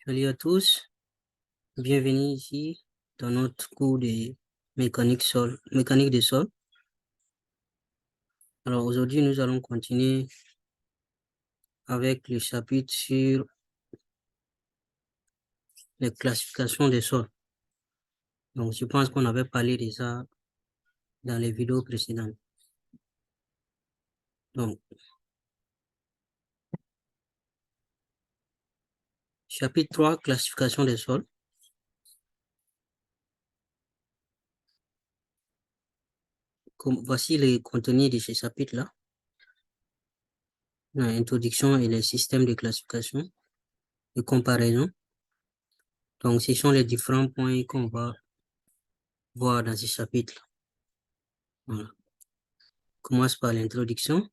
Salut à tous, bienvenue ici dans notre cours de mécanique des sols. Alors aujourd'hui, nous allons continuer avec le chapitre sur les classifications des sols. Donc je pense qu'on avait parlé de ça dans les vidéos précédentes. Donc, chapitre 3, classification des sols. Voici les contenus de ce chapitre-là. Introduction et les systèmes de classification et comparaison. Donc, ce sont les différents points qu'on va voir dans ce chapitre. Voilà. On commence par l'introduction.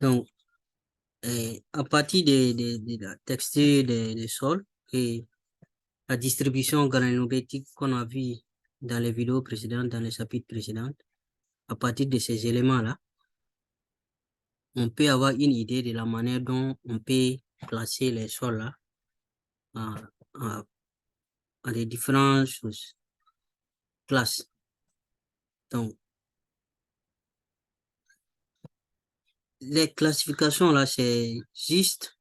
Donc, à partir de la texture des sols et la distribution granulométrique qu'on a vu dans les vidéos précédentes, dans les chapitres précédents, à partir de ces éléments-là, on peut avoir une idée de la manière dont on peut classer les sols-là à des différentes choses, classes. Donc, les classifications-là, c'est juste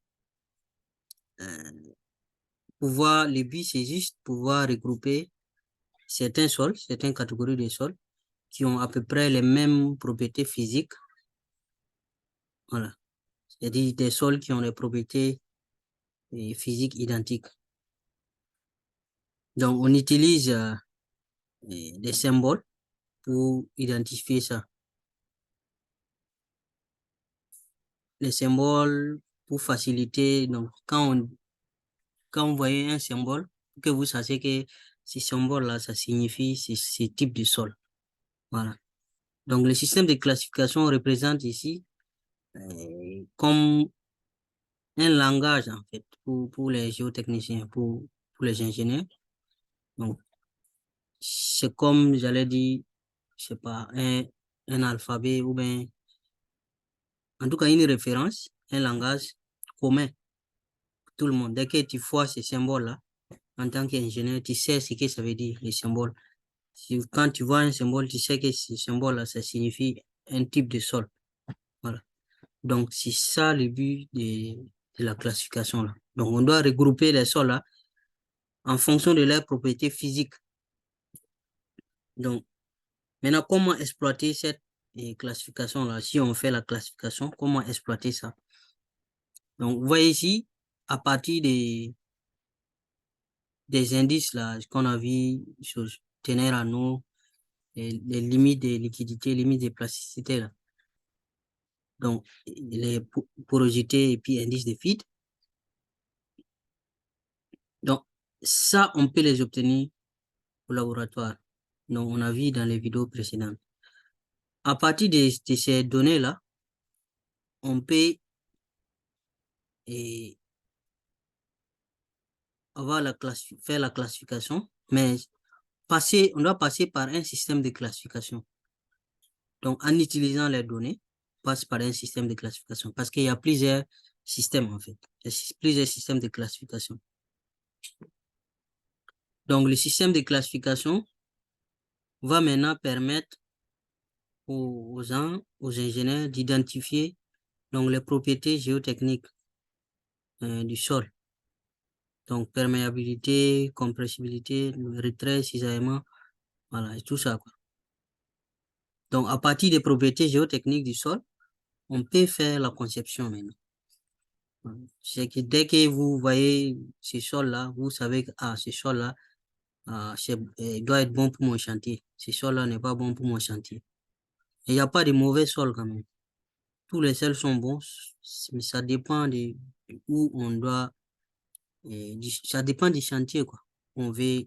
le but, c'est juste pouvoir regrouper certains sols, certaines catégories de sols qui ont à peu près les mêmes propriétés physiques. Voilà. C'est-à-dire des sols qui ont des propriétés physiques identiques. Donc, on utilise des symboles pour identifier ça. Les symboles pour faciliter. Donc, quand vous voyez un symbole, que vous sachiez que ce symbole-là, ça signifie ce type de sol. Voilà. Donc, le système de classification représente ici comme un langage, en fait, pour les géotechniciens, pour les ingénieurs. Donc, c'est comme, j'allais dire, je sais pas, un alphabet ou bien, en tout cas, une référence, un langage commun pour tout le monde. Dès que tu vois ces symboles-là, en tant qu'ingénieur, tu sais ce que ça veut dire, les symboles. Quand tu vois un symbole, tu sais que ce symbole-là, ça signifie un type de sol. Voilà. Donc, c'est ça le but de la classification là. Donc, on doit regrouper les sols là en fonction de leurs propriétés physiques. Donc, maintenant, comment exploiter cette classification là? Si on fait la classification, comment exploiter ça? Donc, vous voyez ici, à partir des indices là, qu'on a vu sur teneur en eau, les limites de liquidité, limites de plasticité là. Donc, les porosités et puis indices de feed. Donc, ça, on peut les obtenir au laboratoire. Donc, on a vu dans les vidéos précédentes. À partir de ces données-là, on peut faire la classification, mais on doit passer par un système de classification. Donc, en utilisant les données, on passe par un système de classification parce qu'il y a plusieurs systèmes, en fait. Il y a plusieurs systèmes de classification. Donc, le système de classification va maintenant permettre aux ingénieurs d'identifier donc les propriétés géotechniques du sol. Donc, perméabilité, compressibilité, retrait, cisaillement, voilà, et tout ça, quoi. Donc, à partir des propriétés géotechniques du sol, on peut faire la conception maintenant. C'est que dès que vous voyez ce sol-là, vous savez que ce sol-là doit être bon pour mon chantier. Ce sol-là n'est pas bon pour mon chantier. Il n'y a pas de mauvais sol quand même. Tous les sols sont bons, mais ça dépend de où on doit, ça dépend du chantier, quoi. On veut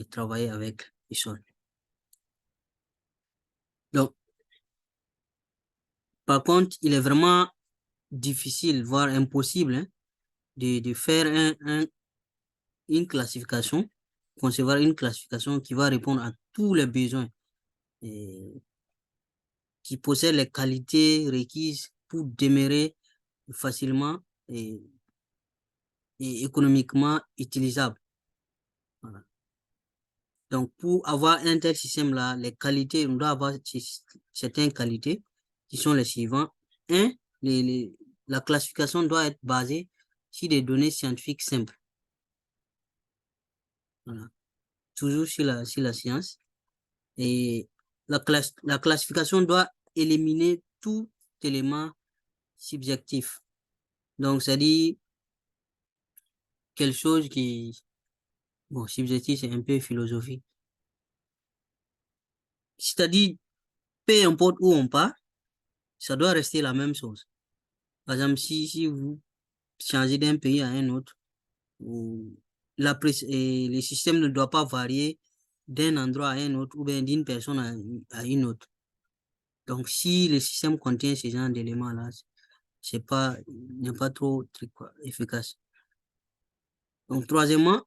travailler avec le sol. Donc, par contre, il est vraiment difficile, voire impossible, hein, de faire une classification, concevoir une classification qui va répondre à tous les besoins, qui possède les qualités requises pour demeurer facilement et économiquement utilisable. Voilà. Donc, pour avoir un tel système-là, les qualités, on doit avoir certaines qualités qui sont les suivantes. Un, la classification doit être basée sur des données scientifiques simples. Voilà. Toujours sur la science. Et la classification doit éliminer tout élément subjectif. Donc, c'est-à-dire quelque chose qui, bon, subjectif, c'est un peu philosophique. C'est-à-dire, peu importe où on part, ça doit rester la même chose. Par exemple, si vous changez d'un pays à un autre, le système ne doit pas varier d'un endroit à un autre ou bien d'une personne à une autre. Donc, si le système contient ce genre d'éléments-là, c'est pas, n'est pas trop efficace. Donc, troisièmement,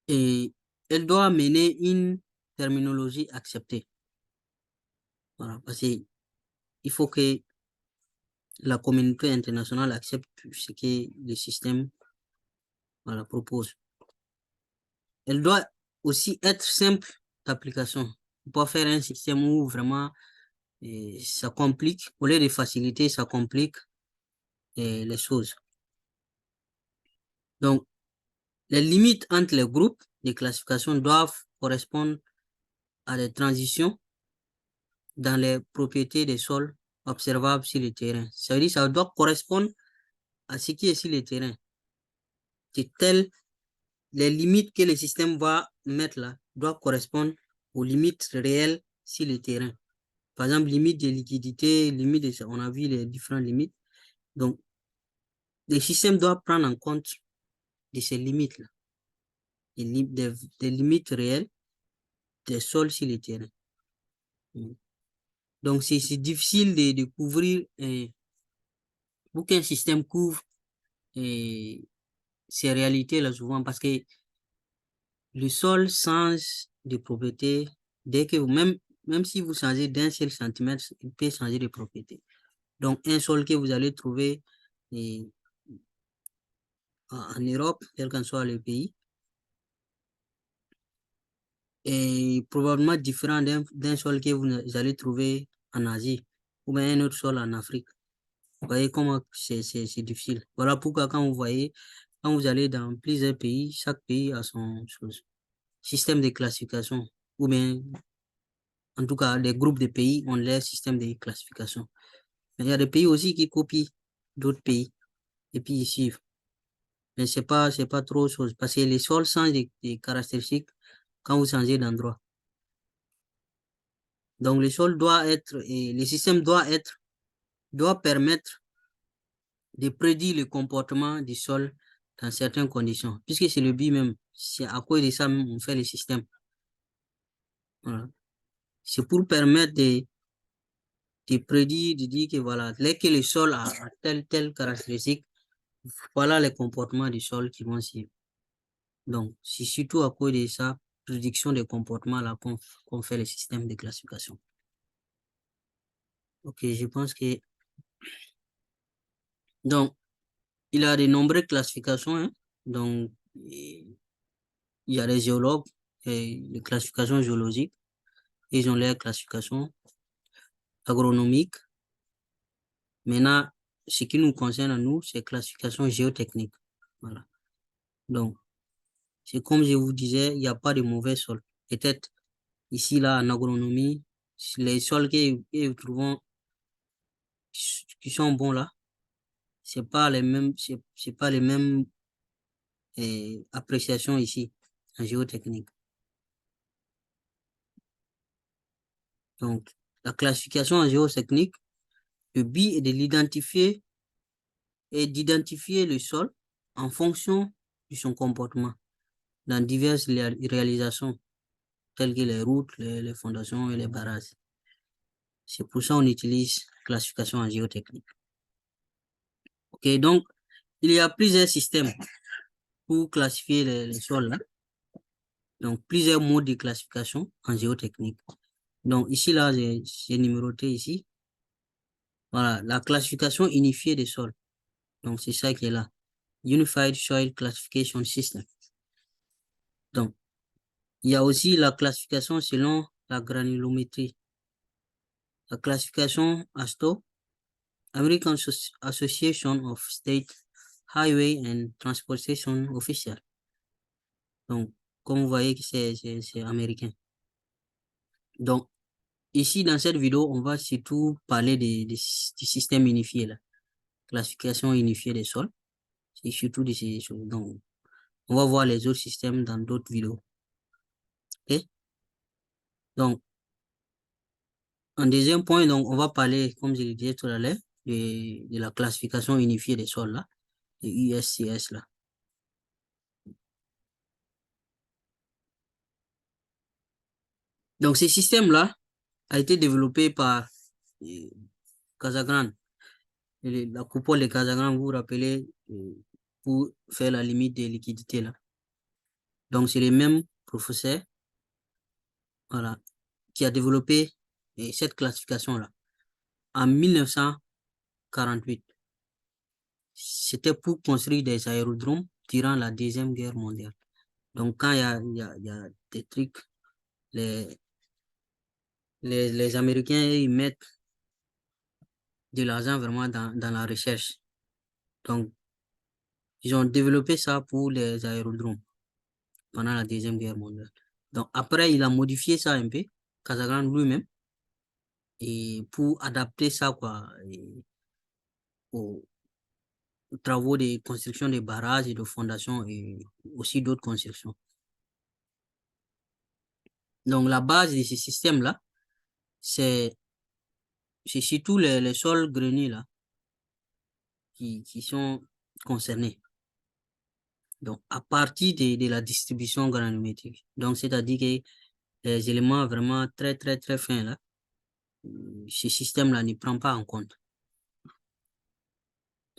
elle doit mener une terminologie acceptée. Voilà, parce qu'il faut que la communauté internationale accepte ce que le système, voilà, propose. Elle doit aussi être simple d'application. On peut pas faire un système où vraiment ça complique, au lieu de faciliter, ça complique les choses. Donc, les limites entre les groupes de classification doivent correspondre à des transitions dans les propriétés des sols observables sur le terrain. Ça veut dire que ça doit correspondre à ce qui est sur le terrain. C'est tel, les limites que le système va mettre là doivent correspondre aux limites réelles sur le terrain. Par exemple, limite de liquidité, limite de, on a vu les différentes limites. Donc, le système doit prendre en compte de ces limites-là, des limites réelles des sols sur le terrain. Donc, c'est difficile de couvrir, pour qu'un système couvre ces réalités-là souvent, parce que le sol change de propriété dès que même si vous changez d'un seul centimètre, il peut changer de propriété. Donc, un sol que vous allez trouver en Europe, quel qu'en soit le pays, est probablement différent d'un sol que vous allez trouver en Asie ou bien un autre sol en Afrique. Vous voyez comment c'est difficile. Voilà pourquoi quand vous voyez, quand vous allez dans plusieurs pays, chaque pays a son système de classification ou bien en tout cas, les groupes de pays ont leur système de classification. Mais il y a des pays aussi qui copient d'autres pays et puis ils suivent. Mais c'est pas trop chose parce que les sols changent des caractéristiques quand vous changez d'endroit. Donc, le sol doit être, et le système doit permettre de prédire le comportement du sol dans certaines conditions, puisque c'est le but même. C'est à cause de ça même on fait le système. Voilà. C'est pour permettre de prédire, de dire que voilà, dès que le sol a telle caractéristique, voilà les comportements du sol qui vont suivre. Donc, c'est surtout à cause de ça, prédiction des comportements là qu'on fait le système de classification. Ok, je pense que donc il y a de nombreuses classifications, hein. Donc il y a les géologues et les classifications géologiques, ils ont leur classification agronomique. Maintenant, ce qui nous concerne à nous, c'est classification géotechnique. Voilà. Donc, c'est comme je vous disais, il n'y a pas de mauvais sol. Peut-être ici, là, en agronomie, les sols que nous trouvons qui sont bons là, c'est pas les mêmes appréciations ici en géotechnique. Donc, la classification en géotechnique, le but est de l'identifier et d'identifier le sol en fonction de son comportement dans diverses réalisations telles que les routes, les fondations et les barrages. C'est pour ça qu'on utilise classification en géotechnique. Ok, donc il y a plusieurs systèmes pour classifier les sols là. Donc plusieurs modes de classification en géotechnique. Donc ici là, j'ai numéroté ici. Voilà, la classification unifiée des sols. Donc c'est ça qui est là. Unified Soil Classification System. Donc, il y a aussi la classification selon la granulométrie. La classification ASTO, American Association of State Highway and Transportation Official. Donc, comme vous voyez, c'est américain. Donc, ici, dans cette vidéo, on va surtout parler du système unifié, là. Classification unifiée des sols. C'est surtout de ces choses. Donc, on va voir les autres systèmes dans d'autres vidéos. OK? Donc, en deuxième point, donc, on va parler, comme je le disais tout à l'heure, de la classification unifiée des sols, là, de USCS, là. Donc, ce système-là a été développé par Casagrande. La coupole de Casagrande, vous vous rappelez, pour faire la limite des liquidités, là. Donc, c'est le même professeur, voilà, qui a développé cette classification-là en 1948. C'était pour construire des aérodromes durant la Deuxième Guerre mondiale. Donc, quand il y a des trucs, les, les Américains, ils mettent de l'argent vraiment dans la recherche. Donc, ils ont développé ça pour les aérodromes pendant la Deuxième Guerre mondiale. Donc, après, il a modifié ça un peu, Casagrande lui-même, et pour adapter ça, quoi, aux, aux travaux de construction de barrages et de fondations et aussi d'autres constructions. Donc, la base de ce système-là, c'est surtout les sols greniers là, qui sont concernés. Donc, à partir de la distribution granulométrique. Donc, c'est-à-dire que les éléments vraiment très, très, très fins là, ce système-là ne prend pas en compte.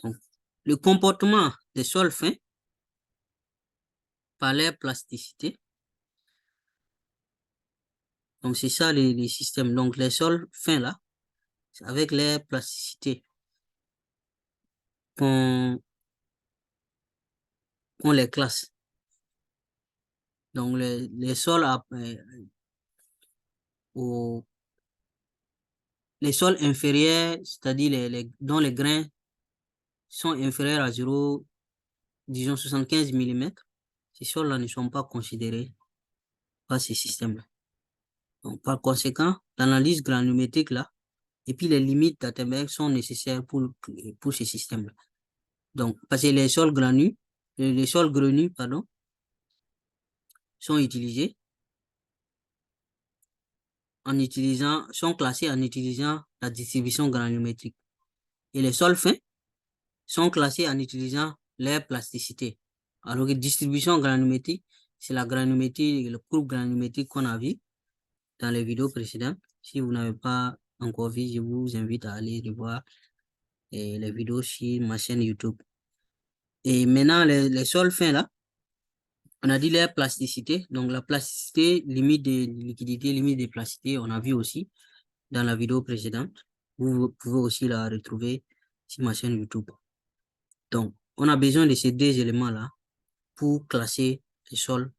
Donc, le comportement des sols fins par leur plasticité. Donc, c'est ça les systèmes. Donc, les sols fins là, avec leur plasticité qu'on les classe. Donc, les sols au les sols inférieurs, c'est-à-dire dont les grains sont inférieurs à 0, disons 75 mm, ces sols-là ne sont pas considérés par ces systèmes-là. Donc, par conséquent, l'analyse granulométrique là, et puis les limites d'Attenberg sont nécessaires pour ces systèmes-là. Donc, parce que les sols grenus, pardon, sont classés en utilisant la distribution granulométrique. Et les sols fins sont classés en utilisant leur plasticité. Alors que distribution granulométrique, c'est la granulométrie, le courbe granulométrique qu'on a vu dans les vidéos précédentes. Si vous n'avez pas encore vu, je vous invite à aller revoir les vidéos sur ma chaîne YouTube. Et maintenant, les sols fins là, on a dit leur plasticité. Donc, la plasticité, limite de liquidité, limite de plasticité, on a vu aussi dans la vidéo précédente. Vous pouvez aussi la retrouver sur ma chaîne YouTube. Donc, on a besoin de ces deux éléments-là pour classer les sols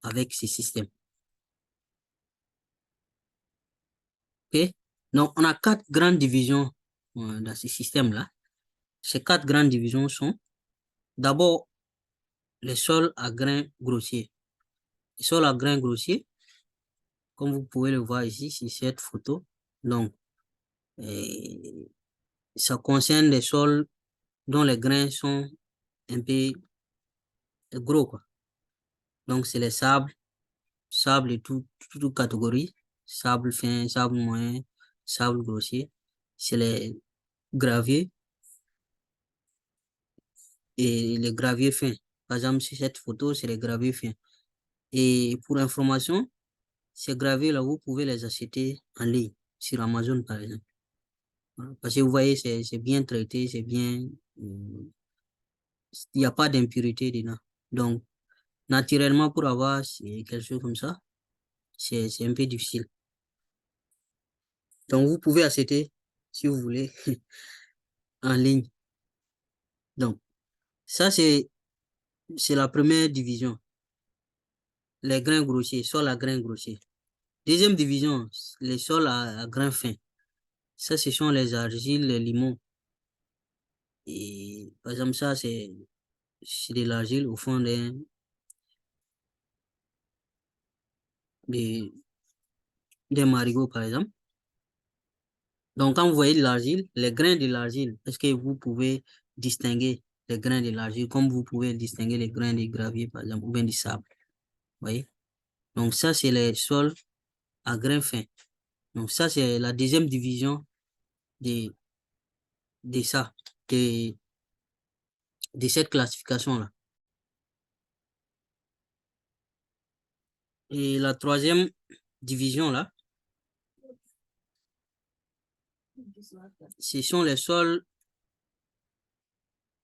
avec ces systèmes. OK? Donc, on a quatre grandes divisions dans ce système-là. Ces quatre grandes divisions sont d'abord les sols à grains grossiers. Les sols à grains grossiers, comme vous pouvez le voir ici sur cette photo, donc, ça concerne les sols dont les grains sont un peu gros, quoi. Donc, c'est les sables et toute catégorie, sable fin, sable moyen, sable grossier. C'est les graviers et les graviers fins. Par exemple, sur cette photo, c'est les graviers fins. Et pour information, ces graviers-là, vous pouvez les acheter en ligne, sur Amazon, par exemple. Parce que vous voyez, c'est bien traité, c'est bien... il n'y a pas d'impurité dedans. Donc, naturellement, pour avoir quelque chose comme ça, c'est un peu difficile. Donc, vous pouvez acheter, si vous voulez, en ligne. Donc, Ça, c'est la première division. Les grains grossiers, sols à grains grossiers. Deuxième division, les sols à grains fins. Ça, ce sont les argiles, les limons. Et par exemple, ça, c'est de l'argile au fond des marigots, par exemple. Donc, quand vous voyez de l'argile, les grains de l'argile, est-ce que vous pouvez distinguer les grains de l'argile comme vous pouvez distinguer les grains de gravier, par exemple, ou bien du sable? Vous voyez? Donc, ça, c'est les sols à grains fins. Donc, ça, c'est la deuxième division de, de ça, de, de cette classification-là. Et la troisième division-là, ce sont les sols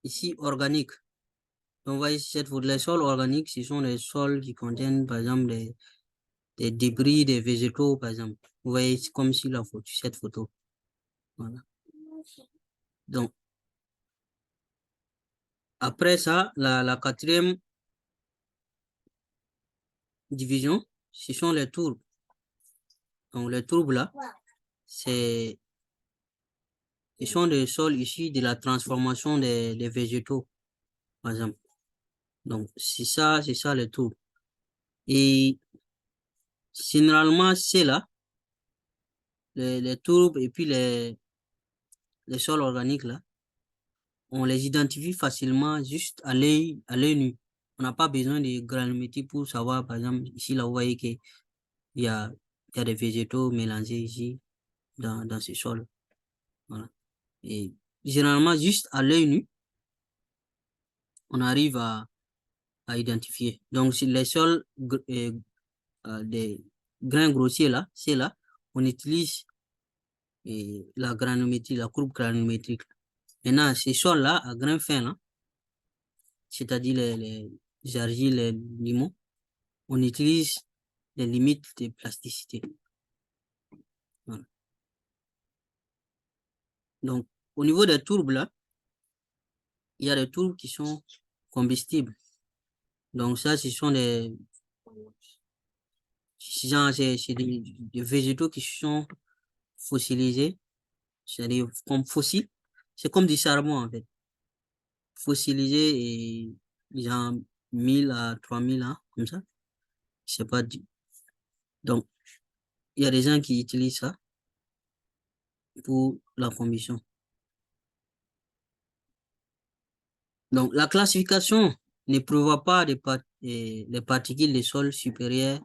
ici organiques. Donc, vous voyez cette photo, les sols organiques, ce sont les sols qui contiennent, par exemple, des débris des végétaux, par exemple. Vous voyez, c'est comme si la photo, cette photo. Voilà. Donc, après ça, la quatrième division, ce sont les tourbes. Donc, les tourbes là, ce sont des sols issus de la transformation des végétaux, par exemple. Donc, c'est ça les tourbes. Et généralement, c'est là, les tourbes et puis les sols organiques là, on les identifie facilement juste à l'œil nu. On n'a pas besoin de granulométrie pour savoir, par exemple, ici là, vous voyez qu'il y a, il y a des végétaux mélangés ici dans ce sol. Voilà. Et généralement, juste à l'œil nu, on arrive à identifier. Donc, sur les sols des grains grossiers là, c'est là, on utilise la granulométrie, la courbe granulométrique. Maintenant, ces sols-là, à grains fins, là, c'est-à-dire les argiles, les limons, on utilise les limites de plasticité. Voilà. Donc, au niveau des tourbes, là, il y a des tourbes qui sont combustibles. Donc, ça, ce sont c'est des végétaux qui sont fossilisés, c'est-à-dire comme fossiles. C'est comme du charbon, en fait. Fossilisé et genre 1000 à 3000 ans, comme ça. Je sais pas. Donc, il y a des gens qui utilisent ça pour la combustion. Donc, la classification ne prévoit pas les particules de sol supérieures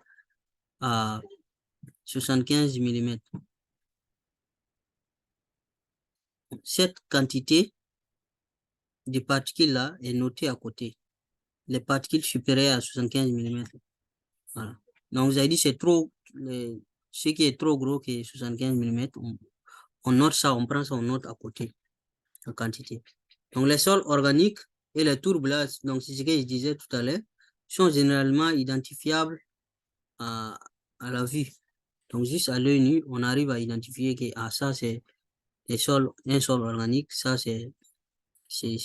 à 75 mm. Cette quantité de particules-là est notée à côté. Les particules supérieures à 75 mm. Voilà. Donc, vous avez dit c'est trop, ce qui est trop gros que 75 mm, on note ça, on prend ça, on note à côté la quantité. Donc, les sols organiques et les tourbes, là, donc c'est ce que je disais tout à l'heure, sont généralement identifiables à, à la vue. Donc, juste à l'œil nu, on arrive à identifier que ça, c'est un sol organique, ça, c'est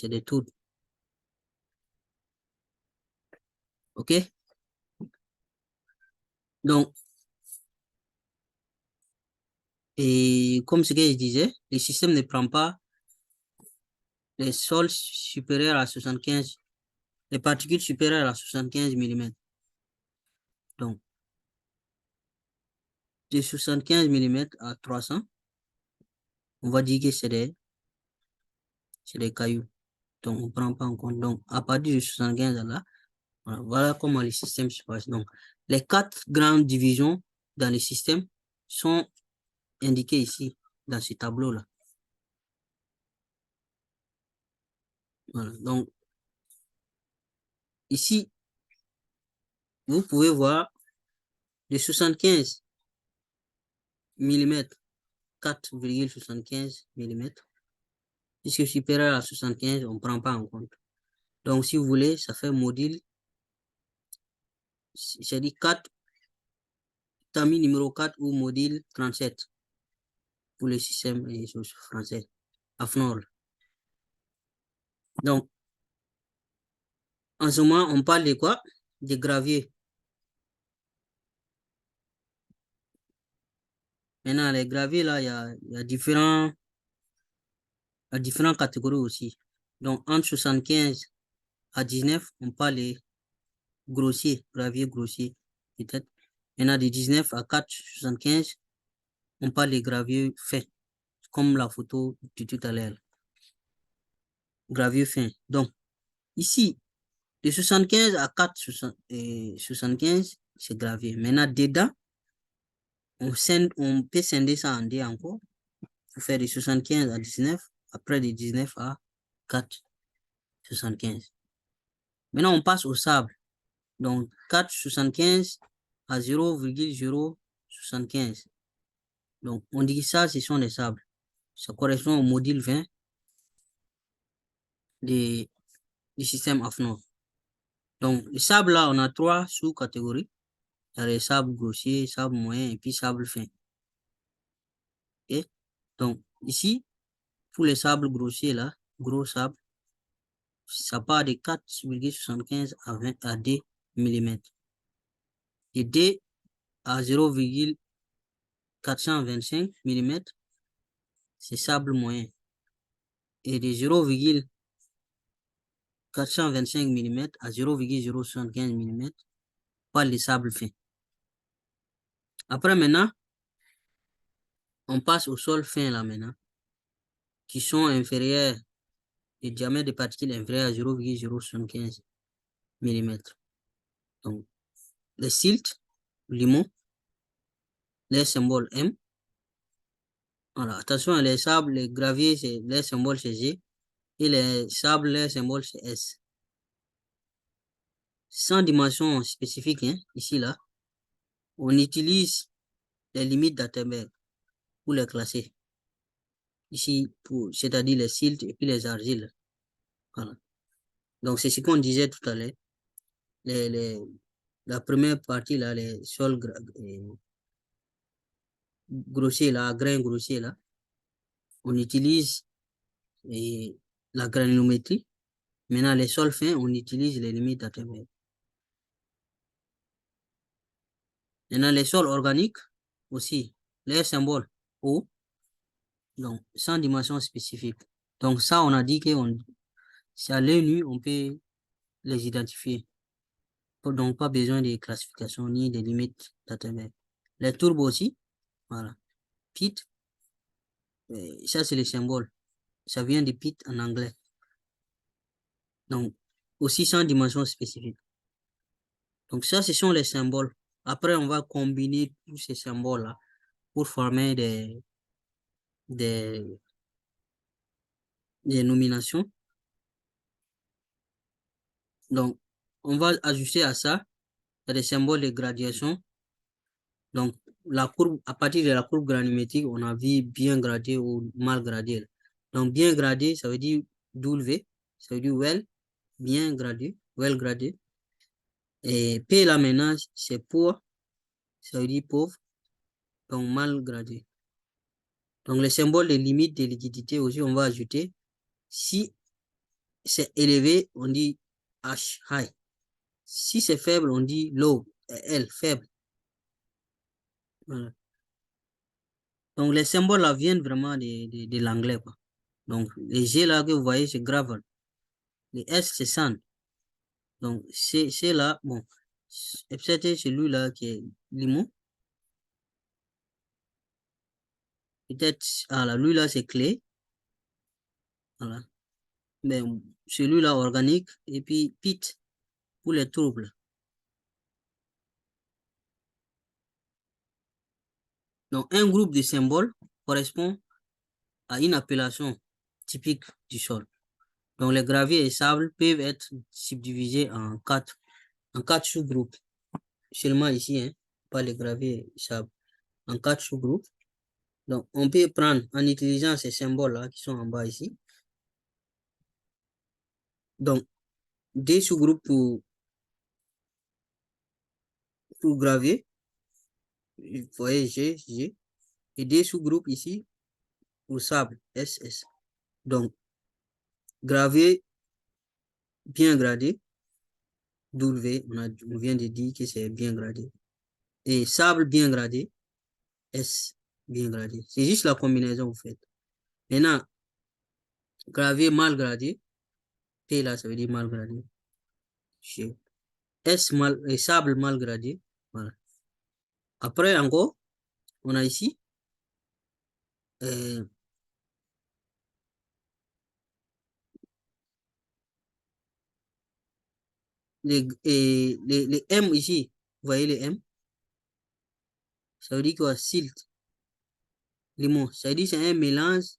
des tourbes. OK? Donc, et comme ce que je disais, le système ne prend pas les sols supérieurs à 75, les particules supérieures à 75 mm. Donc, de 75 mm à 300, on va dire que c'est des cailloux. Donc, on ne prend pas en compte. Donc, à partir de 75 là, voilà comment le système se passe. Donc, les 4 grandes divisions dans le système sont indiquées ici, dans ce tableau-là. Voilà. Donc, ici, vous pouvez voir de 75 mm, 4,75 mm, puisque supérieur à 75, on ne prend pas en compte. Donc, si vous voulez, ça fait module, c'est dit 4, tamis numéro 4 ou module 37 pour le système français, AFNOR. Donc, En ce moment, on parle de quoi? De gravier. Maintenant, les graviers, là, il y a différentes catégories aussi. Donc, entre 75 à 19, on parle de grossier, gravier grossier, peut-être. Maintenant, de 19 à 4,75, on parle de gravier fin, comme la photo de tout à l'heure. Gravier fin. Donc, ici, de 75 à 4,75, c'est gravier. Maintenant, dedans, on peut scinder ça en deux encore, pour faire de 75 à 19, après de 19 à 4,75. Maintenant, on passe au sable. Donc, 4,75 à 0,075. Donc, on dit que ça, ce sont des sables. Ça correspond au module 20 du système AFNOR. Donc, les sables là, on a trois sous-catégories. Il y a les sables grossiers, sables moyens et puis sables fins. Okay? Donc, ici, pour les sables grossiers là, gros sable, ça part de 4,75 à 20 à 2 mm. Et 2 à 0,425 mm, c'est sable moyen. Et de 0,425 mm à 0,075 mm, par les sables fins. Après, maintenant, on passe au sol fin là maintenant, qui sont inférieurs, le diamètre des particules inférieur à 0,075 mm. Donc, les siltes, limon, les symboles M. Voilà, attention, les sables, les graviers, les symboles c'est G. Et les sables, les symboles c'est S. Sans dimension spécifique, hein, ici, là, on utilise les limites d'Attenberg pour les classer. Ici, c'est-à-dire les siltes et puis les argiles. Voilà. Donc, c'est ce qu'on disait tout à l'heure. La première partie, là, les sols grossiers, là, grains grossiers, là, on utilise la granulométrie. Maintenant, les sols fins, on utilise les limites d'Attenberg. Maintenant, les sols organiques aussi, les symboles O, donc sans dimension spécifique. Donc ça, on a dit que c'est à l'œil nu, on peut les identifier. Donc pas besoin de classification ni de limites d'Attenberg. Les tourbes aussi, voilà. Pit, ça c'est les symboles. Ça vient de pit en anglais. Donc aussi sans dimension spécifique. Donc ça, ce sont les symboles. Après, on va combiner tous ces symboles-là pour former des nominations. Donc, on va ajuster à ça des symboles de gradation. Donc, la courbe, à partir de la courbe granulométrique, on a vu bien gradé ou mal gradé. Donc, bien gradé, ça veut dire W, ça veut dire well, bien gradé, well gradé. Et P là maintenant, c'est pour, ça veut dire pauvre, donc mal gradé. Donc, les symboles de limite de liquidité aussi, on va ajouter. Si c'est élevé, on dit H, high. Si c'est faible, on dit low, L, faible. Voilà. Donc, les symboles là viennent vraiment de l'anglais, quoi. Donc, les G là que vous voyez, c'est gravel. Les S, c'est sand. Donc, c'est là, bon, peut-être celui-là qui est limon. Peut-être, ah là, lui là, c'est clé. Voilà. Mais celui-là, organique. Et puis, pit pour les troubles. Donc, un groupe de symboles correspond à une appellation typique du sol. Donc, les graviers et sables peuvent être subdivisés en quatre sous-groupes. Seulement ici, hein, pas les graviers et sables. En quatre sous-groupes. Donc, on peut prendre en utilisant ces symboles-là qui sont en bas ici. Donc, des sous-groupes pour gravier. Vous voyez G, G. Et des sous-groupes ici pour sable, SS. Donc, gravier bien gradé. W, on vient de dire que c'est bien gradé. Et sable bien gradé, S bien gradé. C'est juste la combinaison, vous faites. Maintenant, gravier mal gradé, P là, ça veut dire mal gradé. S mal, et sable mal gradé. Voilà. Après, encore, on a ici euh, les M ici. Vous voyez les M? Ça veut dire quoi? Silt, limon. Ça veut dire que c'est un mélange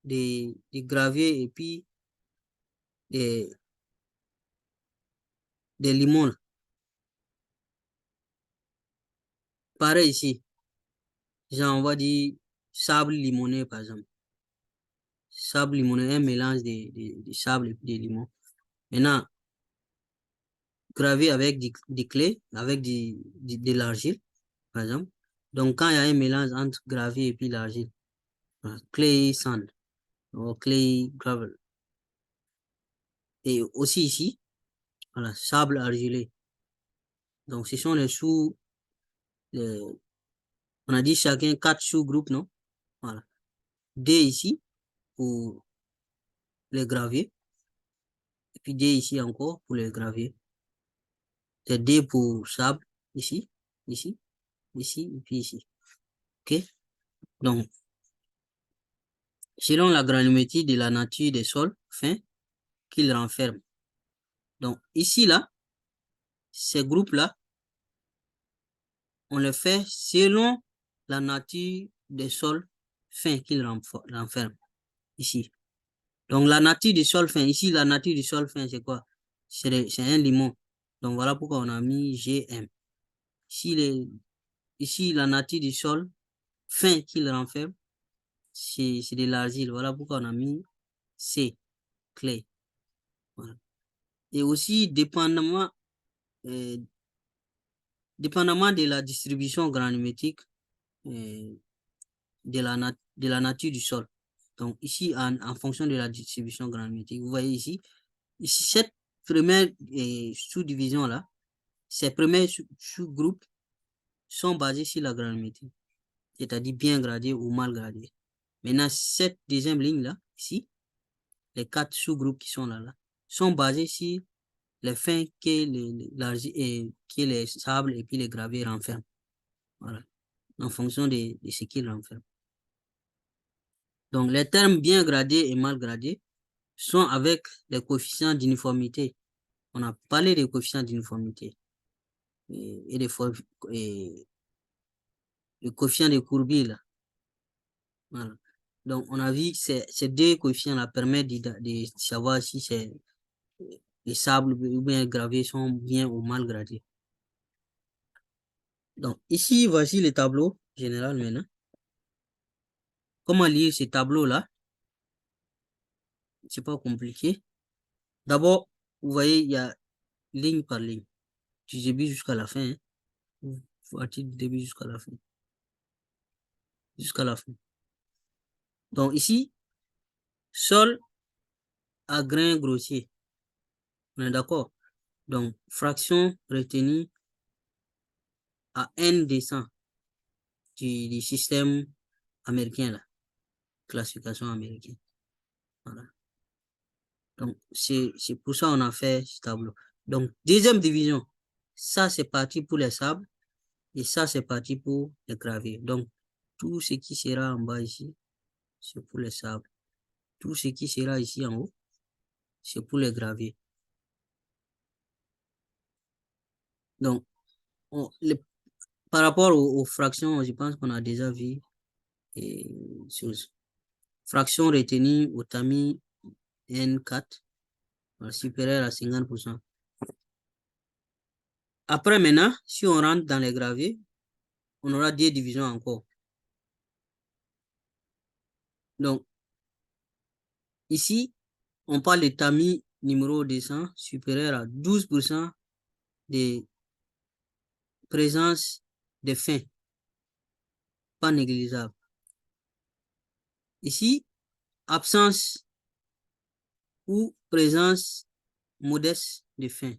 de gravier et puis des, des limons. Pareil ici. Genre, on va dire sable limonné, par exemple. Sable limonné, un mélange de sable et de limon. Maintenant, gravé avec des clés, avec de l'argile, par exemple. Donc, quand il y a un mélange entre gravier et puis l'argile, voilà, clay sand, ou clay gravel. Et aussi ici, voilà, sable argilé. Donc, ce sont les sous, on a dit chacun 4 sous-groupes, non? Voilà. D ici pour les graviers. Et puis D ici encore pour les graviers. C'est D pour sable, ici, ici, ici, et puis ici. OK? Donc, selon la granulométrie de la nature des sols fins qu'ils renferment. Donc, ici, là, ces groupes-là, on les fait selon la nature des sols fins qu'ils renferment. Ici. Donc, la nature du sol fin, ici, la nature du sol fin, c'est quoi? C'est un limon. Donc, voilà pourquoi on a mis GM. Ici, la nature du sol fin qu'il renferme, c'est de l'argile. Voilà pourquoi on a mis C, clé. Voilà. Et aussi, euh, dépendamment de la distribution granulométrique euh, de la nature du sol. Donc, ici, en fonction de la distribution granulométrique, vous voyez ici cette première sous-division-là, ces premiers sous-groupes sont basés sur la granulométrie, c'est-à-dire bien gradé ou mal gradé. Maintenant, cette deuxième ligne-là, ici, les 4 sous-groupes qui sont là, sont basés sur les fins que les sables et puis les graviers renferment. Voilà. En fonction de ce qu'ils renferment. Donc, les termes bien gradés et mal gradés sont avec les coefficients d'uniformité. On a parlé des coefficients d'uniformité et le coefficient de Courbet, là. Voilà. Donc, on a vu que ces deux coefficients-là permettent de savoir si les sables ou bien gravés sont bien ou mal gradés. Donc, ici, voici le tableau général maintenant. Comment lire ce tableau-là? C'est pas compliqué. D'abord, vous voyez, il y a ligne par ligne, du début jusqu'à la fin. Hein. Voici du début jusqu'à la fin. Jusqu'à la fin. Donc, ici, sol à grain grossier. On est d'accord? Donc, fraction retenue à n descend du système américain, là, classification américaine. Voilà. Donc, c'est pour ça qu'on a fait ce tableau. Donc, deuxième division, ça c'est parti pour les sables et ça c'est parti pour les graviers. Donc, tout ce qui sera en bas ici, c'est pour les sables. Tout ce qui sera ici en haut, c'est pour les graviers. Donc, par rapport aux fractions, je pense qu'on a déjà vu chose. Fraction retenue au tamis N4 supérieur à 50%. Après, maintenant, si on rentre dans les graviers, on aura deux divisions encore. Donc, ici, on parle de tamis numéro 200 supérieur à 12% de présence de fin, pas négligeable. Ici, absence ou présence modeste de fin.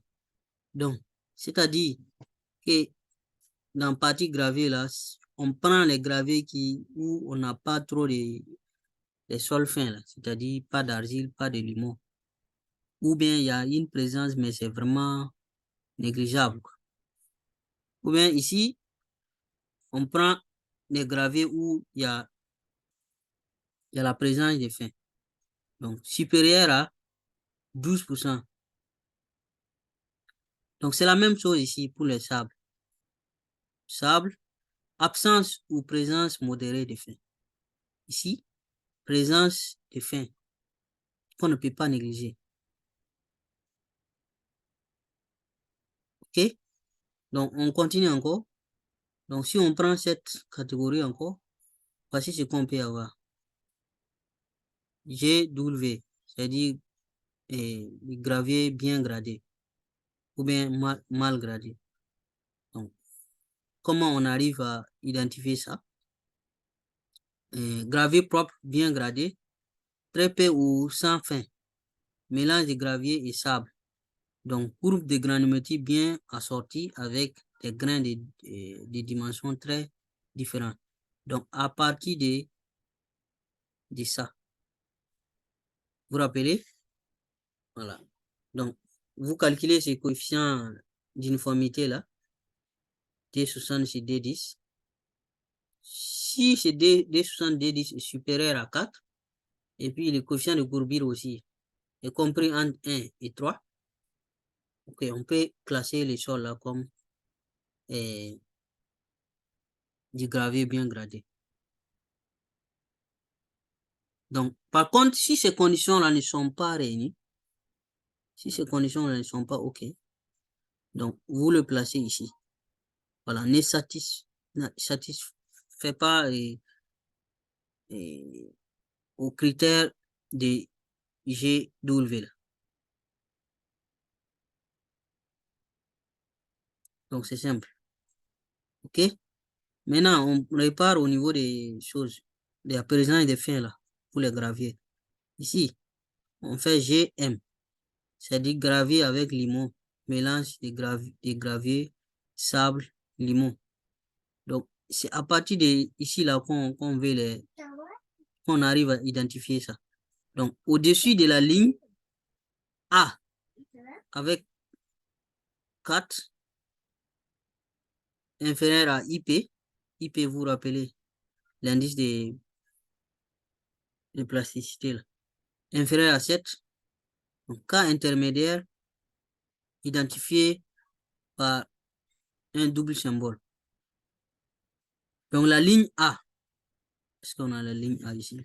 Donc, c'est-à-dire que dans partie gravée, là, on prend les gravés où on n'a pas trop de sols fins, là, c'est-à-dire pas d'argile, pas de limon. Ou bien il y a une présence, mais c'est vraiment négligeable. Ou bien ici, on prend les gravés où il y a la présence de fin. Donc, supérieur à 12%. Donc, c'est la même chose ici pour les sables. Sable, absence ou présence modérée de fin. Ici, présence de fin qu'on ne peut pas négliger. OK? Donc, on continue encore. Donc, si on prend cette catégorie encore, voici ce qu'on peut avoir. GW, c'est-à-dire gravier bien gradé ou bien mal gradé. Donc, comment on arrive à identifier ça? Gravier propre, bien gradé, très peu ou sans fin, mélange de gravier et sable. Donc, courbe de granulométrie bien assortie avec des grains de dimensions très différentes. Donc, à partir de ça, vous rappelez? Voilà. Donc, vous calculez ces coefficients d'uniformité là, D60 sur D10. Si c'est D60, D10 est supérieur à 4, et puis le coefficient de Courbure aussi est compris entre 1 et 3, ok, on peut classer les sols là comme du gravier bien gradé. Donc, par contre, si ces conditions-là ne sont pas réunies, si ces conditions-là ne sont pas OK, donc vous le placez ici. Voilà, ne satisfait pas aux critères de GW. Donc, c'est simple. OK? Maintenant, on répare au niveau des choses, de la présence des fins là, pour les graviers. Ici, on fait GM, c'est-à-dire gravier avec limon, mélange de gravier, sable, limon. Donc, c'est à partir de ici là qu'on arrive à identifier ça. Donc, au-dessus de la ligne A, avec 4, inférieur à IP, IP, vous rappelez, l'indice de plasticité, là, inférieur à 7, donc cas intermédiaire, identifié par un double symbole. Donc, la ligne A, est-ce qu'on a la ligne A ici?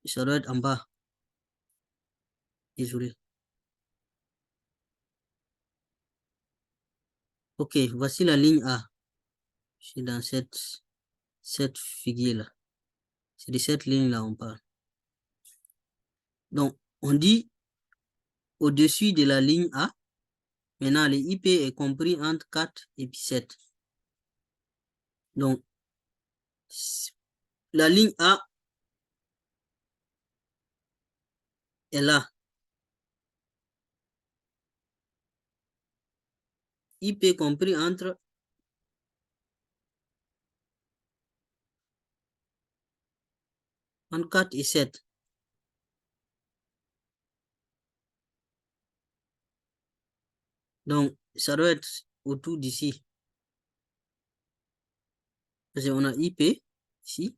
Ça doit être en bas. Désolé. Ok, voici la ligne A. C'est dans cette figure-là. C'est de cette ligne-là on parle. Donc, on dit au-dessus de la ligne A, maintenant, le IP est compris entre 4 et 7. Donc, la ligne A est là. IP compris entre 4 et 7. Donc, ça doit être autour d'ici. Parce qu'on a IP ici.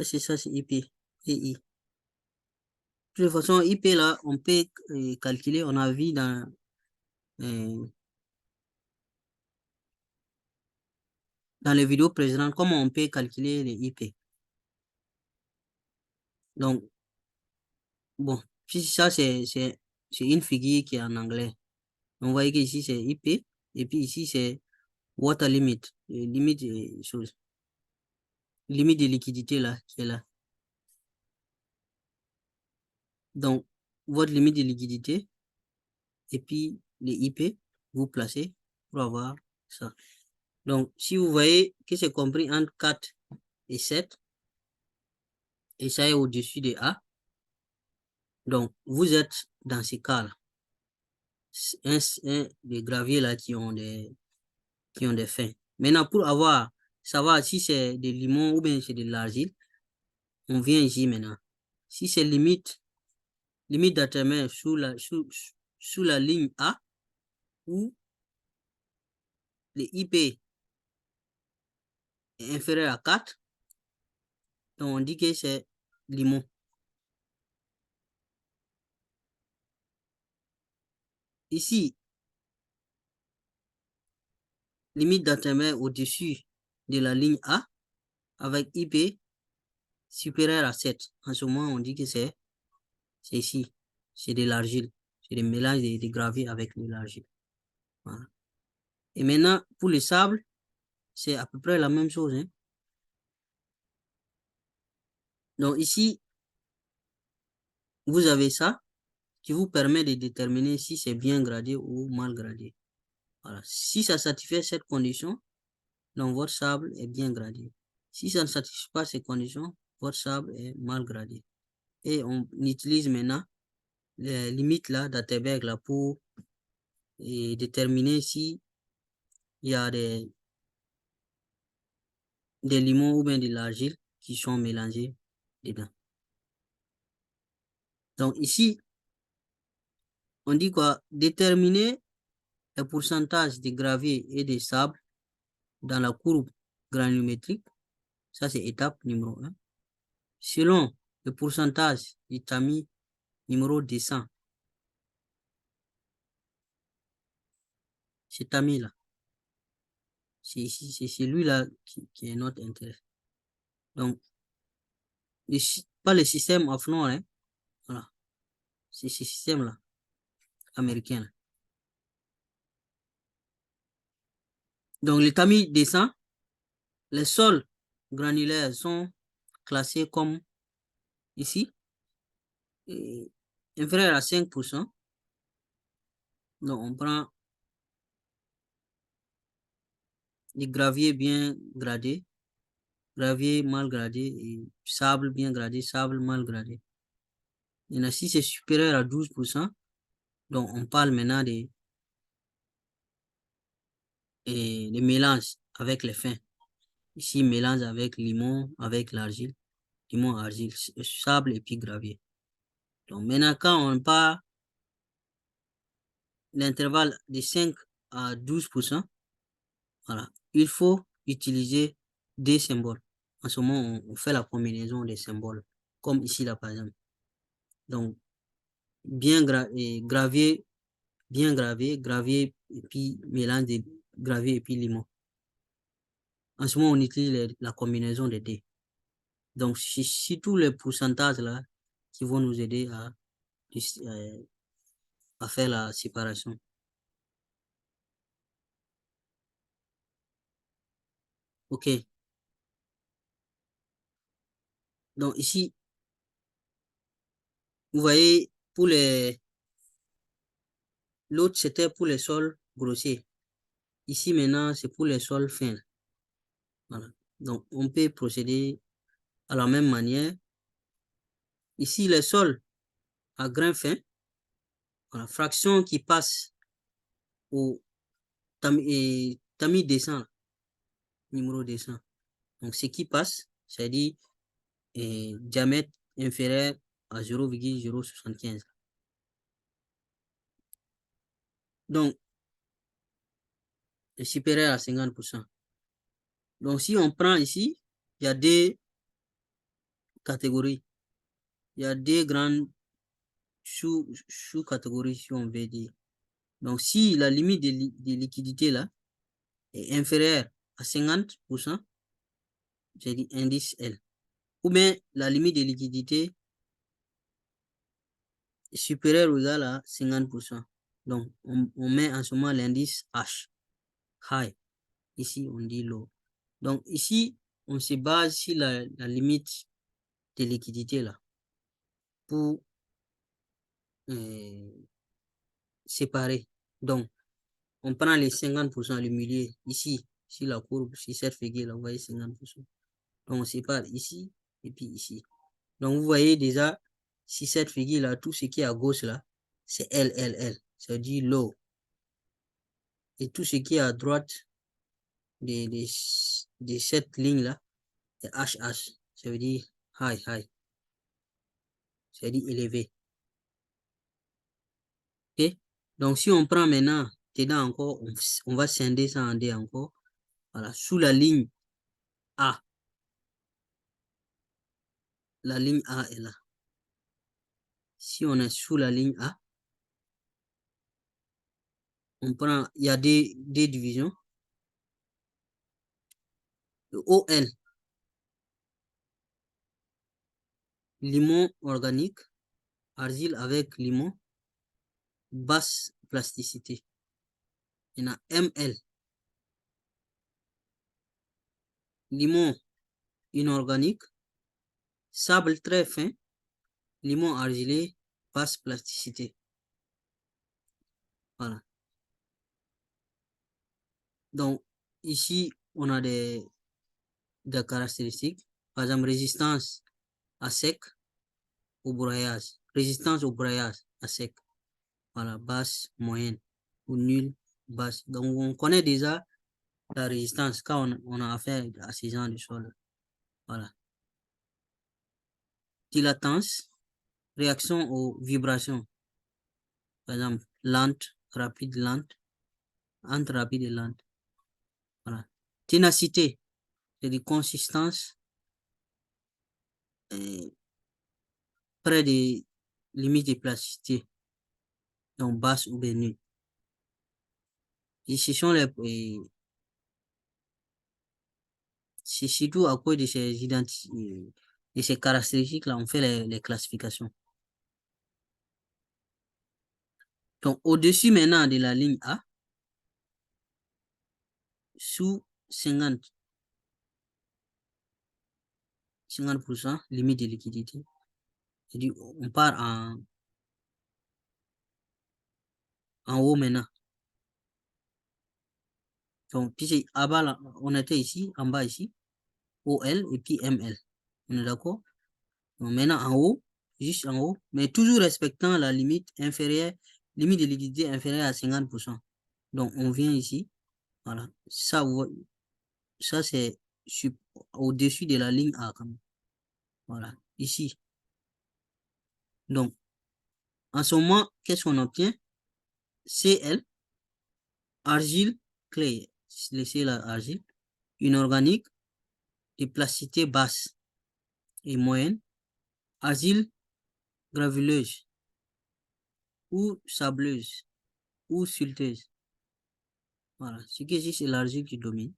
C'est ça, c'est IP. Et I. De toute façon, IP là, on peut calculer. On a vu euh, dans les vidéos précédentes comment on peut calculer les IP. Donc, bon, puis ça, c'est une figure qui est en anglais. On voit qu'ici, c'est IP. Et puis ici, c'est water limit. Limite, limite de liquidité là, qui est là. Donc, votre limite de liquidité et puis les IP, vous placez pour avoir ça. Donc, si vous voyez que c'est compris entre 4 et 7, et ça est au-dessus de A, Donc, vous êtes dans ces cas-là. Des graviers là qui ont des fins. Maintenant, pour savoir si c'est des limons ou bien c'est de l'argile, on vient ici maintenant. Si c'est limite d'atterrement sous la ligne A ou le IP est inférieur à 4, donc on dit que c'est limon. Ici, limite d'atterrement au-dessus de la ligne A avec IP supérieur à 7. En ce moment, on dit que c'est ici. C'est de l'argile. C'est des mélanges de gravier avec de l'argile. Voilà. Et maintenant, pour le sable, c'est à peu près la même chose. Hein. Donc ici, vous avez ça qui vous permet de déterminer si c'est bien gradé ou mal gradé. Voilà. Si ça satisfait cette condition, donc votre sable est bien gradé. Si ça ne satisfait pas ces conditions, votre sable est mal gradé. Et on utilise maintenant les limites là d'Atterberg là pour déterminer si il y a des limons ou bien de l'argile qui sont mélangés dedans. Donc ici, on dit quoi? Déterminer le pourcentage de gravier et de sable dans la courbe granulométrique. Ça, c'est étape numéro 1. Selon le pourcentage du tamis numéro 200. Cet tamis-là. C'est celui-là qui est notre intérêt. Donc, pas le système à flot, hein. Voilà. C'est ce système-là, américain. Là. Donc, le tamis descend. Les sols granulaires sont classés comme ici, inférieur à 5%. Donc, on prend des graviers bien gradés, gravier mal gradé et sable bien gradé, sable mal gradé. Et si c'est supérieur à 12%, donc on parle maintenant des mélanges avec les fins. Ici, mélange avec limon, avec l'argile, limon, argile, sable et puis gravier. Donc maintenant, quand on parle l'intervalle de 5 à 12%, voilà, il faut utiliser des symboles. En ce moment, on fait la combinaison des symboles, comme ici là par exemple. Donc, bien gravier, bien gravier et puis mélange de gravier et puis limon. En ce moment, on utilise la combinaison des deux. Donc, c'est tous les pourcentages là qui vont nous aider à faire la séparation. OK. Donc, ici, vous voyez, pour l'autre, c'était pour les sols grossiers. Ici, maintenant, c'est pour les sols fins. Voilà. Donc, on peut procéder à la même manière. Ici, les sols à grains fins, voilà, fraction qui passe au tamis descend, numéro descend. Donc, ce qui passe, c'est-à-dire diamètre inférieur à 0,075. Donc, supérieur à 50%. Donc, si on prend ici, il y a deux catégories. Il y a deux grandes sous-catégories, si on veut dire. Donc, si la limite de liquidité là est inférieure à 50%, j'ai dit indice L. Ou bien la limite de liquidité est supérieure ou égale à 50%. Donc, on met en ce moment l'indice H, high. Ici, on dit low. Donc, ici, on se base sur la limite de liquidité là pour séparer. Donc, on prend les 50%, le milieu, ici, sur la courbe, sur cette figure là, vous voyez 50%. Donc, on sépare ici et puis ici. Donc, vous voyez déjà si cette figure-là, tout ce qui est à gauche là, c'est L. Ça veut dire low. Et tout ce qui est à droite de cette ligne-là, c'est HH. Ça veut dire high. Ça veut dire élevé. Ok? Donc, si on prend maintenant, dedans encore, on va scinder ça en D encore. Voilà, sous la ligne A. La ligne A est là. Si on est sous la ligne A, on prend, il y a des divisions. Le OL, limon organique, argile avec limon, basse plasticité. Il y en a ML, limon inorganique, sable très fin, limon argilé, basse plasticité. Voilà. Donc, ici, on a des caractéristiques. Par exemple, résistance à sec, au broyage. Résistance au broyage à sec. Voilà, basse, moyenne ou nulle, basse. Donc, on connaît déjà la résistance quand on a affaire à ces gens de sol. Voilà. Dilatance, réaction aux vibrations. Par exemple, lente, rapide, lente, entre rapide et lente. Voilà. Ténacité, c'est de consistance près des limites de plasticité, donc basse ou nulle. Et ce sont c'est surtout à cause de ces caractéristiques-là, on fait les classifications. Donc, au-dessus maintenant de la ligne A, sous 50%, limite de liquidité, c'est-à-dire on part en haut maintenant. Donc, puis à bas, là, on était ici, en bas ici, OL et puis ML. On est d'accord? Donc, maintenant en haut, juste en haut, mais toujours respectant la limite inférieure, limite de liquidité inférieure à 50%. Donc, on vient ici, voilà. Ça c'est au-dessus de la ligne A, quand même. Voilà, ici. Donc, en ce moment, qu'est-ce qu'on obtient? CL, argile, clé, laissez la argile, inorganique, de plasticité basse et moyenne, argile gravuleuse ou sableuse ou sulteuse. Voilà, ce qui existe, c'est l'argile qui domine.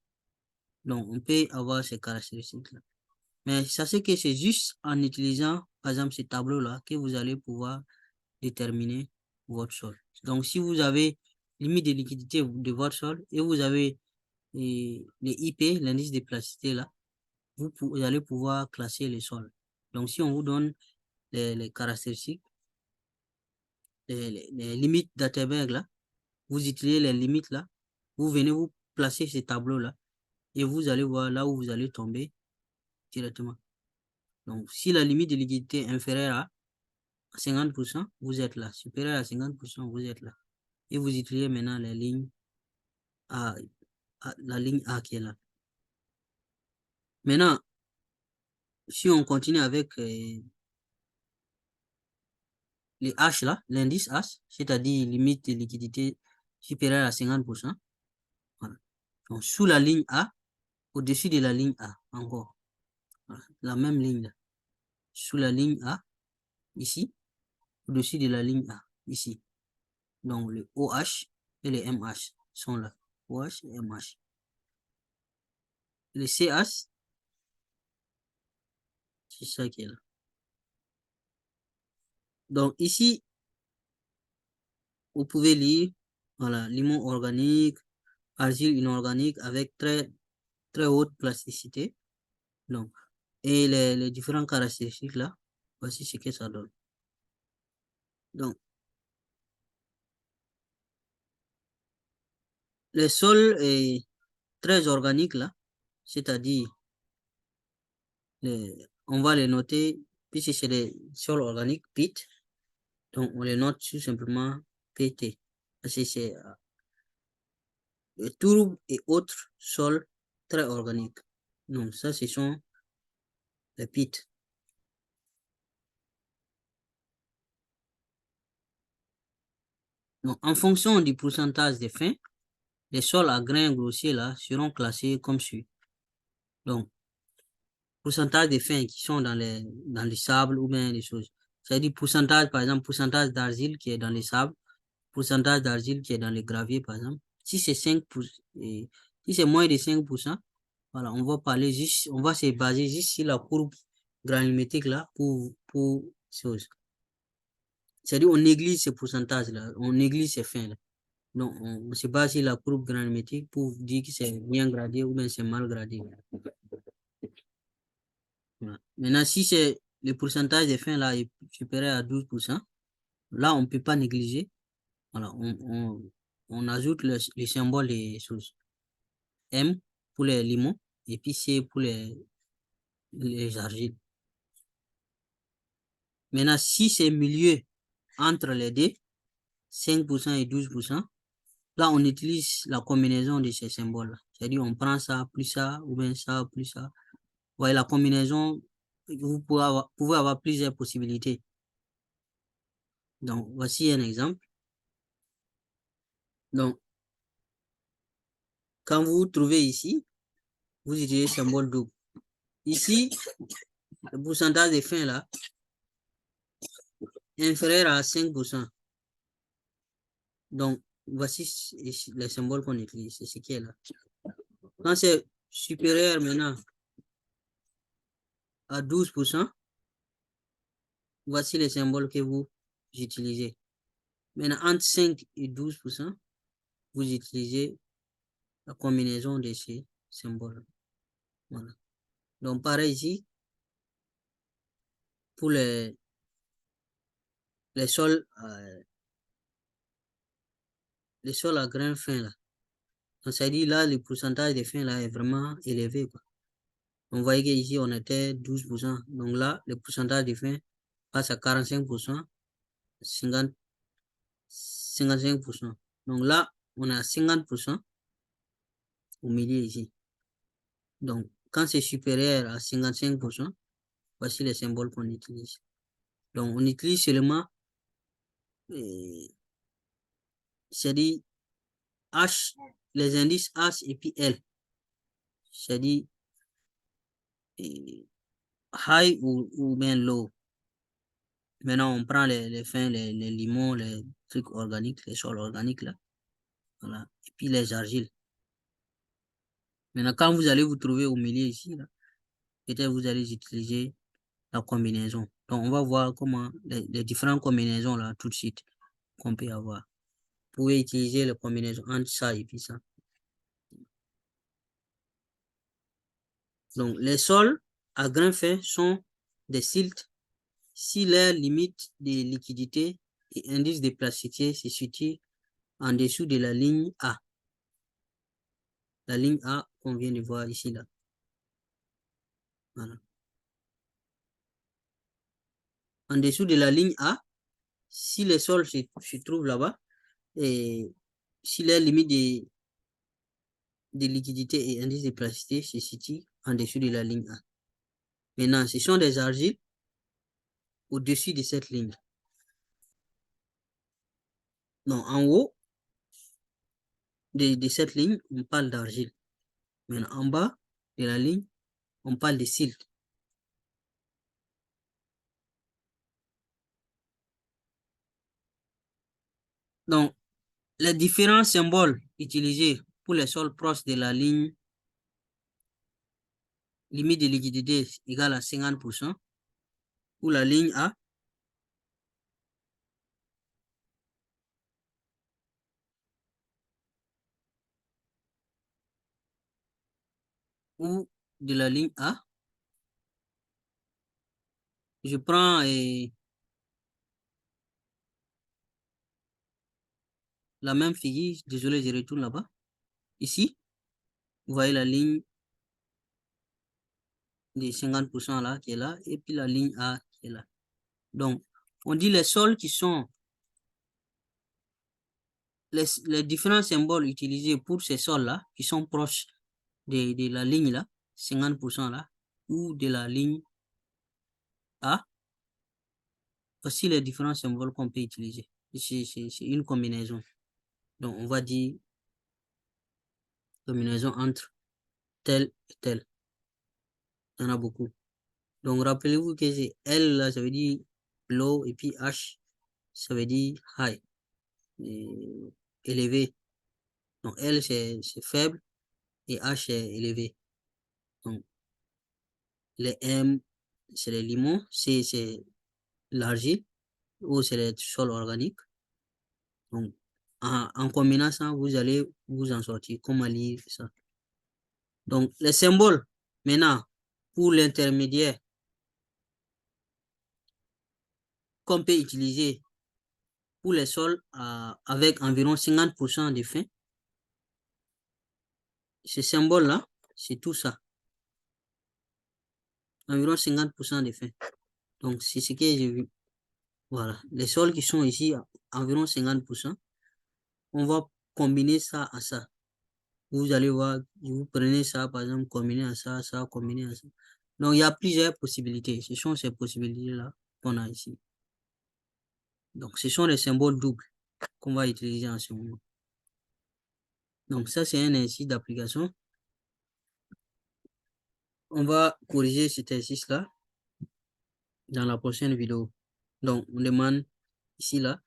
Donc, on peut avoir ces caractéristiques-là. Mais sachez que c'est juste en utilisant, par exemple, ce tableau-là que vous allez pouvoir déterminer votre sol. Donc, si vous avez limite de liquidité de votre sol et vous avez les IP, l'indice de plasticité là, vous allez pouvoir classer les sols. Donc, si on vous donne les caractéristiques, les limites d'Atterberg là, vous utilisez les limites là, vous venez vous placer ces tableaux là et vous allez voir là où vous allez tomber directement. Donc, si la limite de liquidité est inférieure à 50%, vous êtes là. Supérieur à 50%, vous êtes là. Et vous utilisez maintenant les lignes A, la ligne A qui est là. Maintenant, si on continue avec les H là, l'indice H, c'est-à-dire limite de liquidité supérieure à 50%. Voilà. Donc, sous la ligne A, au-dessus de la ligne A, encore. Voilà. La même ligne là. Sous la ligne A, ici, au-dessus de la ligne A, ici. Donc, le OH et les MH sont là. OH et MH. Le CH, c'est ça qui est là. Donc, ici, vous pouvez lire, voilà, limon organique, argile inorganique avec très, très haute plasticité. Donc, et les différentes caractéristiques là, voici ce que ça donne. Donc, les sols est très organiques là, c'est-à-dire, on va les noter Puis si c'est des sols organiques, PIT, donc on les note tout simplement PT. C'est tourbe et autres sols très organiques. Donc ça, ce sont les PIT. Donc, en fonction du pourcentage de fin, les sols à grains grossiers là seront classés comme suit. Donc, pourcentage de fin qui sont dans les sables ou bien les choses. C'est-à-dire pourcentage, par exemple, pourcentage d'argile qui est dans les sables, pourcentage d'argile qui est dans les graviers, par exemple. Si c'est 5%, si c'est moins de 5%, voilà, on va parler juste, on va se baser juste sur la courbe granulométrique là pour chose. C'est-à-dire, on néglige ces pourcentages-là, on néglige ces fins-là. Donc, on se base sur la courbe granulométrique pour dire que c'est bien gradé ou bien c'est mal gradé. Voilà. Maintenant, si c'est le pourcentage des fins là est supérieur à 12%, là, on ne peut pas négliger. Voilà, on ajoute le symbole des choses. M pour les limons et puis C pour les argiles. Maintenant, si c'est milieu entre les deux, 5% et 12%, là, on utilise la combinaison de ces symboles-là. C'est-à-dire, on prend ça, plus ça, ou bien ça, plus ça. Voyez, la combinaison, vous pouvez avoir plusieurs possibilités. Donc, voici un exemple. Donc, quand vous trouvez ici, vous utilisez le symbole double. Ici, le pourcentage de fin là, inférieur à 5%. Donc, voici les symboles qu'on utilise, c'est ce qui est là. Quand c'est supérieur maintenant à 12%, voici les symboles que vous utilisez. Maintenant, entre 5 et 12%, vous utilisez la combinaison de ces symboles. Voilà. Donc, pareil ici, pour les sols, les sols à grains fins là. Donc, ça dit là, le pourcentage de fin là est vraiment élevé, quoi. On voyait qu'ici, on était 12%. Donc là, le pourcentage de fin passe à 45%, 50, 55%. Donc là, on a 50% au milieu ici. Donc, quand c'est supérieur à 55%, voici les symboles qu'on utilise. Donc, on utilise seulement, c'est-à-dire H, les indices H et puis L. C'est-à-dire high ou bien low. Maintenant, on prend les fins, les limons, les trucs organiques, les sols organiques là. Voilà. Et puis les argiles. Maintenant, quand vous allez vous trouver au milieu ici, là, peut-être vous allez utiliser la combinaison. Donc, on va voir comment les différentes combinaisons là tout de suite qu'on peut avoir. Vous pouvez utiliser les combinaisons entre ça et puis ça. Donc, les sols à grains fins sont des siltes si leur limite de liquidité et indice de plasticité se situe en dessous de la ligne A. La ligne A qu'on vient de voir ici là. Voilà. En dessous de la ligne A, si les sols se trouvent là-bas, et si leur limite de liquidité et indice de plasticité se situe en dessous de la ligne A. Maintenant, ce sont des argiles au-dessus de cette ligne. Donc, en haut de cette ligne, on parle d'argile. Maintenant, en bas de la ligne, on parle de silt. Donc, les différents symboles utilisés pour les sols proches de la ligne limite de liquidité égale à 50%, ou la ligne A, ou de la ligne A, je prends la même figure, désolé, je retourne là-bas. Ici, vous voyez la ligne de 50% là qui est là, et puis la ligne A C'est là. Donc, on dit les sols qui sont les différents symboles utilisés pour ces sols-là, qui sont proches de la ligne là, 50% là, ou de la ligne A, voici les différents symboles qu'on peut utiliser. C'est une combinaison. Donc, on va dire combinaison entre tel et tel. Il y en a beaucoup. Donc, rappelez-vous que c'est L, là, ça veut dire low, et puis H, ça veut dire high, élevé. Donc, L, c'est faible, et H, c'est élevé. Donc, les M, c'est les limons, C, c'est l'argile, O, c'est les sols organiques. Donc, en combinant ça, vous allez vous en sortir. Comment lire ça? Donc, les symboles, maintenant, pour l'intermédiaire, qu'on peut utiliser pour les sols avec environ 50% de fin. Ce symbole-là, c'est tout ça. Environ 50% de fin. Donc, c'est ce que j'ai vu. Voilà. Les sols qui sont ici, environ 50%. On va combiner ça à ça. Vous allez voir, vous prenez ça, par exemple, combiné à ça, ça, combiné à ça. Donc, il y a plusieurs possibilités. Ce sont ces possibilités-là qu'on a ici. Donc, ce sont les symboles doubles qu'on va utiliser en ce moment. Donc, ça, c'est un exercice d'application. On va corriger cet exercice-là dans la prochaine vidéo. Donc, on demande ici, là,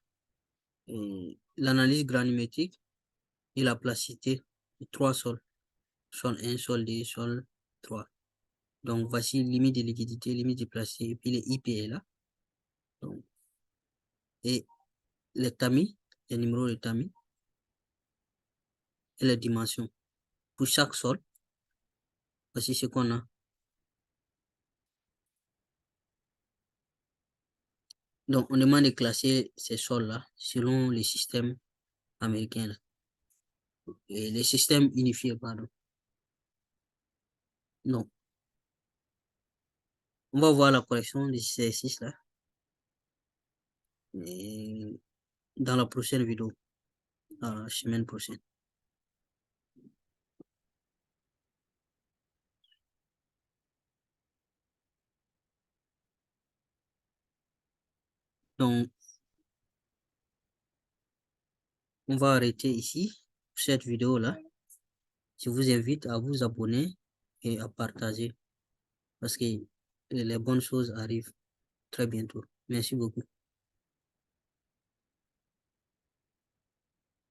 l'analyse granumétrique et la plasticité de trois sols. Sol 1, sol 2, sol 3. Donc, voici limite de liquidité, limite de plasticité, et puis les IPA là. Donc, et les tamis, les numéros de tamis, et les dimensions. Pour chaque sol, voici ce qu'on a. Donc, on demande de classer ces sols-là selon les systèmes américains, là. Et les systèmes unifiés, pardon. Donc, on va voir la correction de ces exercices-là dans la prochaine vidéo, la semaine prochaine. Donc, on va arrêter ici cette vidéo-là. Je vous invite à vous abonner et à partager parce que les bonnes choses arrivent très bientôt. Merci beaucoup.